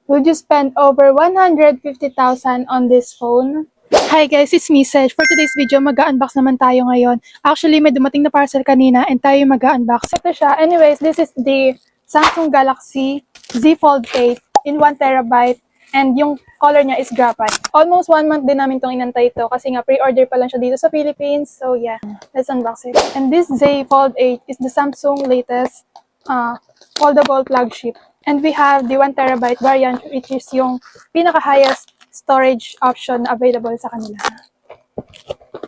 Would you spend over 150,000 on this phone? Hi guys, it's me, Sej. For today's video, mag-unbox naman tayo ngayon. Actually, may dumating na parcel kanina and tayo mag-unbox. Ito siya. Anyways, this is the Samsung Galaxy Z Fold 8 in 1TB and yung color niya is graphite. Almost 1 month din namin itong inantay ito kasi nga pre-order pa lang siya dito sa Philippines. So yeah, let's unbox it. And this Z Fold 8 is the Samsung latest foldable flagship. And we have the 1TB variant, which is yung pinaka-highest storage option na available sa kanila.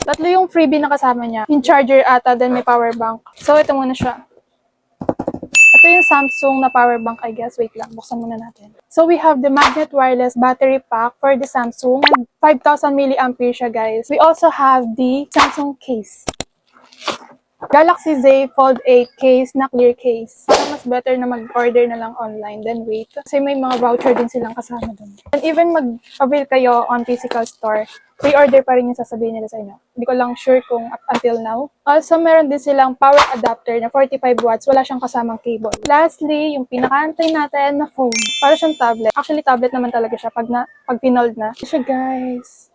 Tatlo yung freebie na kasama niya. Yung charger ata, then may power bank. So, ito muna siya. Ito yung Samsung na power bank, I guess. Wait lang, buksan muna natin. So, we have the magnet wireless battery pack for the Samsung. And 5,000 mAh siya, guys. We also have the Samsung case. Galaxy Z Fold 8 case na clear case. Parang mas better na mag-order na lang online than wait. Kasi may mga voucher din silang kasama doon. And even mag-avail kayo on physical store, pre-order pa rin yung sasabihin nila sa inyo. Hindi ko lang sure kung up until now. Also, meron din silang power adapter na 45 watts. Wala siyang kasamang cable. Lastly, yung pinakaantay natin na phone. Para siyang tablet. Actually, tablet naman talaga siya pag pinold na. Ito siya, guys.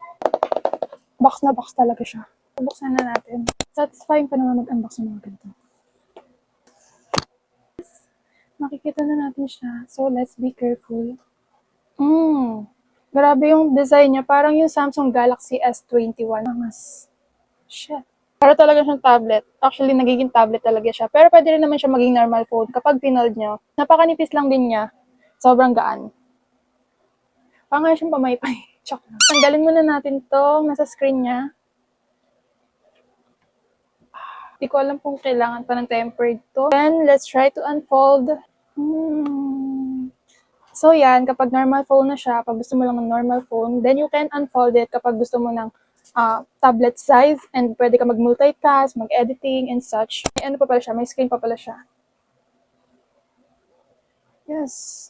Box na box talaga siya. Buksan na natin. Satisfying pa naman mag-unbox ng mga ganito. Makikita na natin siya. So, let's be careful. Grabe yung design niya. Parang yung Samsung Galaxy S21. Mas, shit. Para talaga siyang tablet. Actually, nagiging tablet talaga siya. Pero pwede rin naman siya maging normal phone kapag pinold nyo. Napakanipis lang din niya. Sobrang gaan. Parang nga siyang pamaypay. Chok na. Tanggalin muna natin to. Nasa screen niya. Hindi ko alam kung kailangan pa ng tempered to. Then, let's try to unfold. So, yan. Kapag normal phone na siya, pag gusto mo lang ng normal phone, then you can unfold it kapag gusto mo ng tablet size and pwede ka mag-multitask, mag-editing, and such. May ano pa pala siya? May screen pa pala siya. Yes.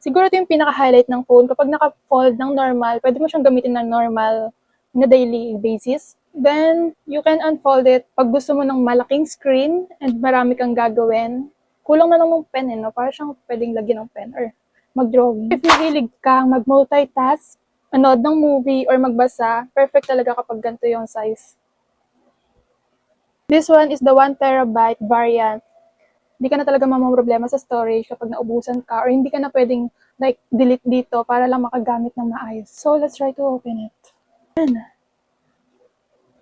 Siguro ito yung pinaka-highlight ng phone. Kapag naka-fold ng normal, pwede mo siyang gamitin ng normal na daily basis. Then, you can unfold it pag gusto mo ng malaking screen and marami kang gagawin. Kulang na lang ng pen, no? Para siyang pwedeng lagyan ng pen or mag-drawing. If mahilig kang mag-multitask, manood ng movie or magbasa, perfect talaga kapag ganito yung size. This one is the 1TB variant. Hindi ka na talaga problema sa storage kapag naubusan ka or hindi ka na pwedeng like delete dito para lang makagamit ng maayos. So, let's try to open it. Ayan.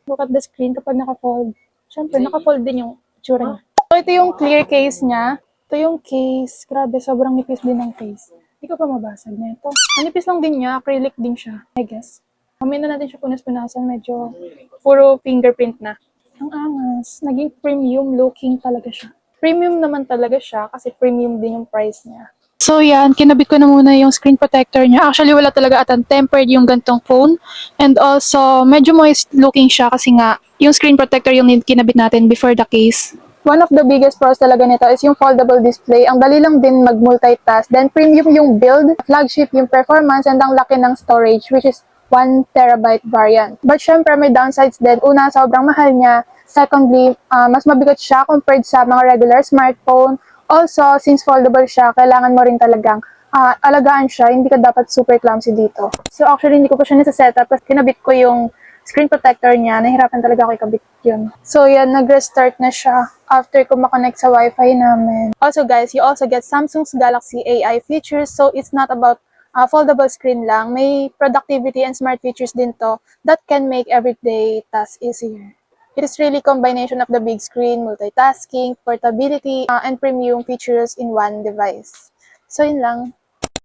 Look at the screen kapag naka-fold. Siyempre, naka-fold din yung itsura niya. So, ito yung clear case niya. Ito yung case. Grabe, sobrang nipis din ng case. Hindi ko pa mabasag na ito. Manipis lang din niya. Acrylic din siya, I guess. Mamaya na natin siya punas-punasan. Medyo puro fingerprint na. Ang angas. Naging premium looking talaga siya. Premium naman talaga siya kasi premium din yung price niya. So yan, kinabit ko na muna yung screen protector niya. Actually, wala talaga atang tempered yung gantong phone. And also, medyo moist looking siya kasi nga, yung screen protector yung kinabit natin before the case. One of the biggest pros talaga nito is yung foldable display. Ang dali lang din mag-multitask. Then premium yung build, flagship yung performance, and ang laki ng storage, which is 1TB variant. But syempre, may downsides din. Una, sobrang mahal niya. Secondly, mas mabigat siya compared sa mga regular smartphone. Also, since foldable siya, kailangan mo rin talagang alagaan siya. Hindi ka dapat super clumsy dito. So actually, hindi ko pa siya nasa-setup kasi kinabit ko yung screen protector niya. Nahirapan talaga ako ikabit yun. So yan, nag-restart na siya after ko makonect sa wifi namin. Also guys, you also get Samsung's Galaxy AI features. So it's not about foldable screen lang. May productivity and smart features din to that can make everyday tasks easier. It is really combination of the big screen, multitasking, portability, and premium features in one device. So, yun lang.